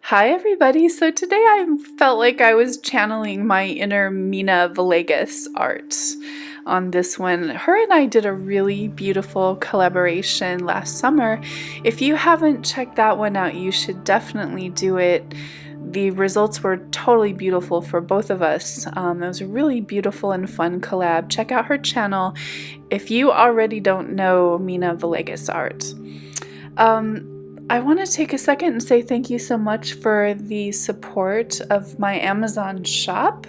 Hi everybody! So today I felt like I was channeling my inner Mina Villegas art on this one. Her and I did a really beautiful collaboration last summer. If you haven't checked that one out, you should definitely do it. The results were totally beautiful for both of us. It was a really beautiful and fun collab. Check out her channel if you already don't know Mina Villegas art. I want to take a second and say thank you so much for the support of my Amazon shop.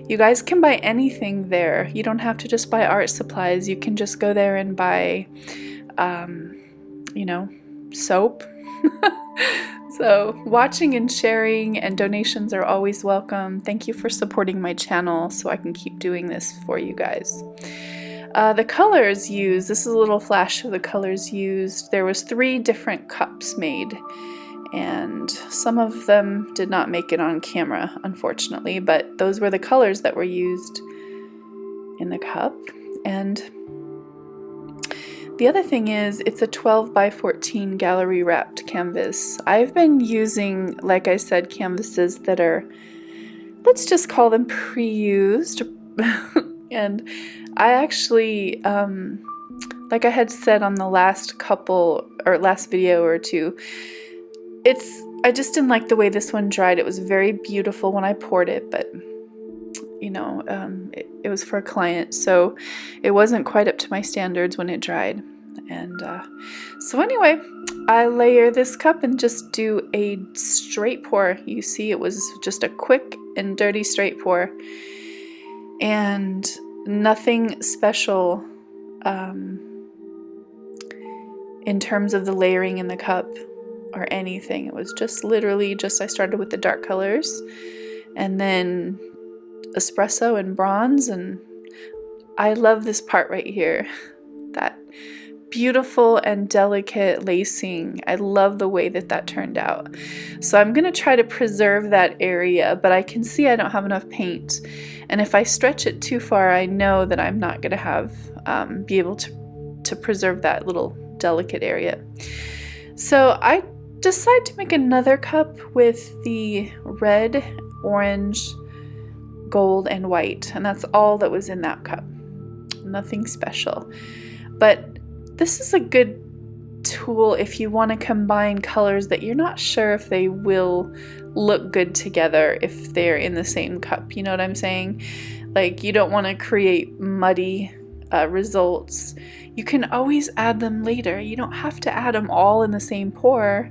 You guys can buy anything there. You don't have to just buy art supplies. You can just go there and buy, soap. So watching and sharing and donations are always welcome. Thank you for supporting my channel so I can keep doing this for you guys. The colors used, this is a little flash of the colors used. There was 3 different cups made, and some of them did not make it on camera, unfortunately, but those were the colors that were used in the cup. And the other thing is, it's a 12 by 14 gallery wrapped canvas. I've been using, like I said, canvases that are, let's just call them pre-used. And I actually, like I had said on the last video or two, I just didn't like the way this one dried. It was very beautiful when I poured it, but it was for a client, so it wasn't quite up to my standards when it dried. And so anyway, I layer this cup and just do a straight pour. You see, it was just a quick and dirty straight pour, and nothing special in terms of the layering in the cup or anything. It was just literally I started with the dark colors and then espresso and bronze, and I love this part right here, that beautiful and delicate lacing. I love the way that turned out. So I'm gonna try to preserve that area, but I can see I don't have enough paint, and if I stretch it too far, I know that I'm not gonna have be able to preserve that little delicate area. So I decided to make another cup with the red, orange, gold, and white, and that's all that was in that cup. Nothing special, but this is a good tool if you want to combine colors that you're not sure if they will look good together if they're in the same cup. You know what I'm saying? Like, you don't want to create muddy results. You can always add them later. You don't have to add them all in the same pour,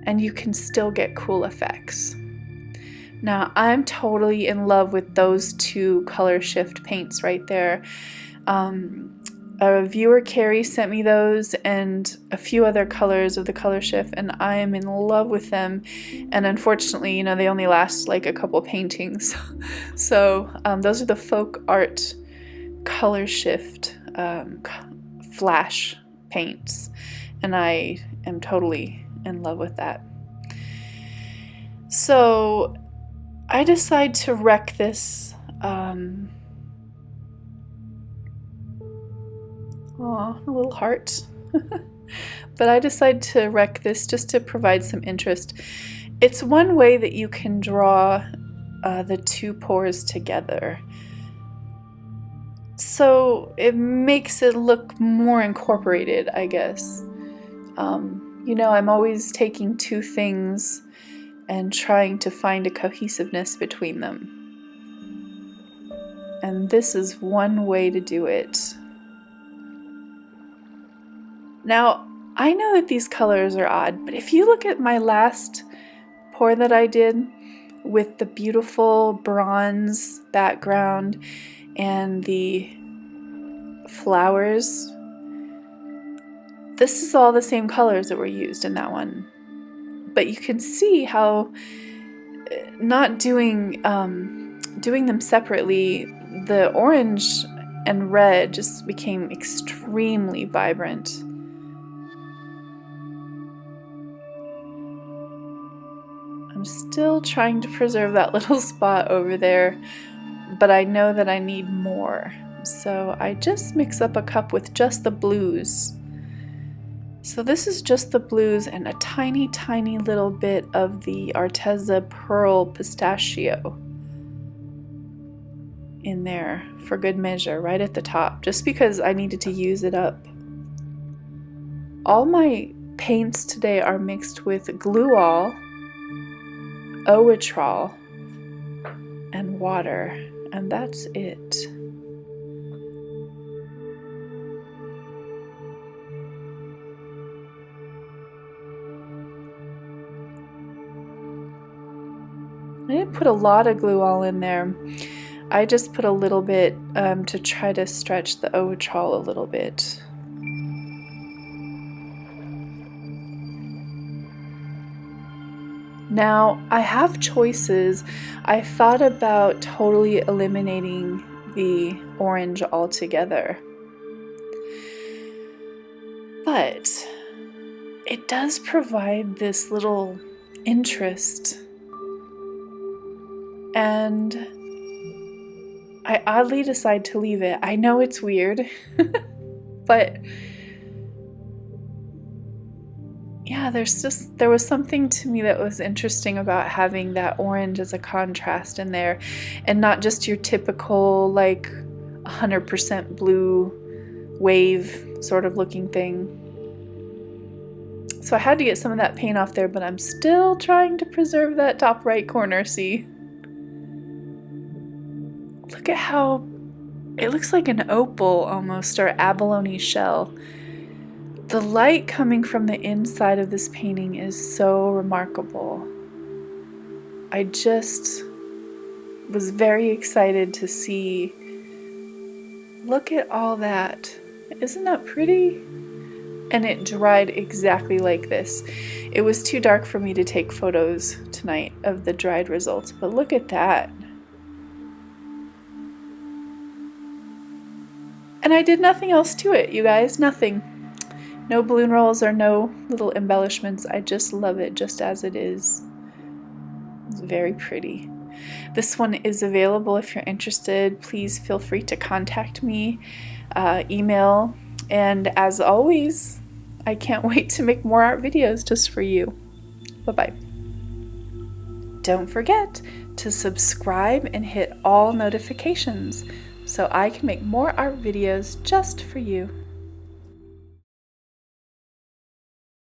and you can still get cool effects. Now, I'm totally in love with those 2 color shift paints right there. A viewer, Carrie, sent me those and a few other colors of the color shift, and I am in love with them. And unfortunately, they only last like a couple paintings. So those are the folk art color shift flash paints, and I am totally in love with that. So I decide to wreck this. Aw, a little heart. But I decided to wreck this just to provide some interest. It's one way that you can draw the 2 pours together, so it makes it look more incorporated, I guess. I'm always taking 2 things and trying to find a cohesiveness between them, and this is one way to do it. Now, I know that these colors are odd, but if you look at my last pour that I did with the beautiful bronze background and the flowers, this is all the same colors that were used in that one. But you can see how not doing them separately, the orange and red just became extremely vibrant. I'm still trying to preserve that little spot over there, but I know that I need more. So I just mix up a cup with just the blues So this is just the blues and a tiny, tiny little bit of the Arteza Pearl Pistachio in there for good measure, right at the top, just because I needed to use it up. All my paints today are mixed with glue all, Owatrol, and water, and that's it. I didn't put a lot of glue all in there. I just put a little bit to try to stretch the Owatrol a little bit. Now, I have choices. I thought about totally eliminating the orange altogether, but it does provide this little interest, and I oddly decide to leave it. I know it's weird, but yeah, there was something to me that was interesting about having that orange as a contrast in there, and not just your typical like 100% blue wave sort of looking thing. So I had to get some of that paint off there, but I'm still trying to preserve that top right corner, see? Look at how it looks like an opal almost, or abalone shell. The light coming from the inside of this painting is so remarkable. I just was very excited to see. Look at all that. Isn't that pretty? And it dried exactly like this. It was too dark for me to take photos tonight of the dried results, but look at that. And I did nothing else to it, you guys, nothing. No balloon rolls or no little embellishments. I just love it just as it is. It's very pretty. This one is available if you're interested. Please feel free to contact me, email, and as always, I can't wait to make more art videos just for you. Bye-bye. Don't forget to subscribe and hit all notifications so I can make more art videos just for you.